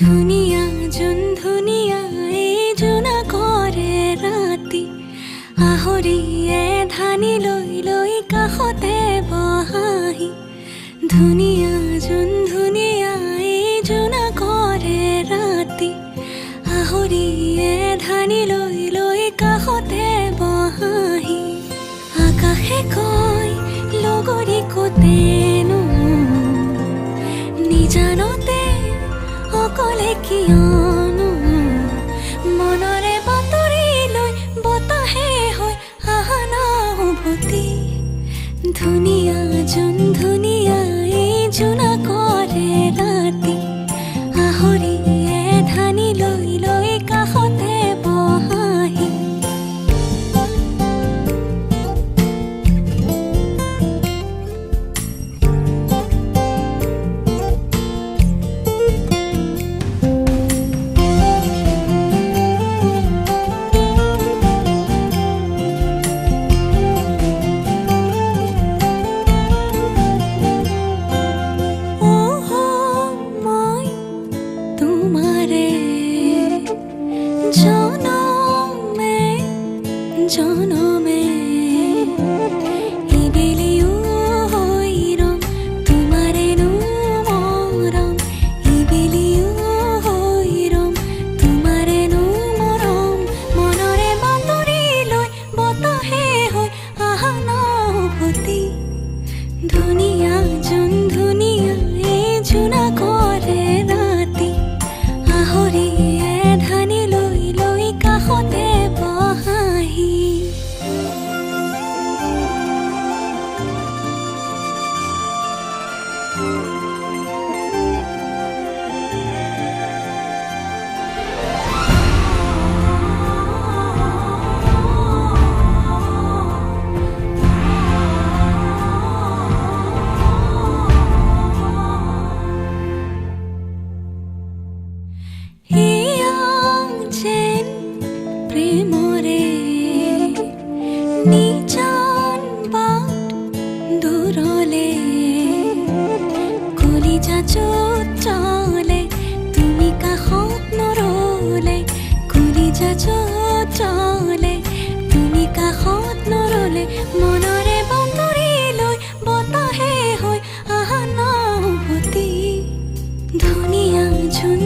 ধুনিয়া জোন ধুনিয়া এই জোনা কৰে ৰাতি আহৰিয়ে ধানি লৈ লৈ কাষতে বহাহি ধুনিয়া জোন ধুনিয়া এই জোনা কৰে ৰাতি আহৰিয়ে ধানি লৈ লৈ কাষতে বহাহি আকাশে কয় লগৰী কোতেনো নিজানতে অকলে কিয়নো মনৰে বাতৰি লৈ বতাহে হৈ আহা না উভতি ধুনীয়া জোন ধুনীয়া এই জোনা কৰে ৰাতি আহৰিয়ে ধানি লৈ লৈ কাষতে বহাহি জনমে ইবেলিও হইৰম তোমাৰেনো মৰম ইবেলিও হইৰম তোমাৰেনো মৰম মনৰে বাতৰি লৈ বতাহে হৈ আহা না উভতি ধুনীয়া জোন ধুনীয়া এই জোনা কৰে ৰাতি আহৰিয়ে ধানি লৈ লৈ কাষতে বহাহি প্ৰেমৰে নিজান বাট দূৰলে কলিজা চোট চলে তুমি কাষত নৰলে কলিজা চোট চলে তুমি কাষত নৰলে মনৰে বাতৰি লৈ বতাহে হৈ আহা না উভতি ধুনীয়া জোন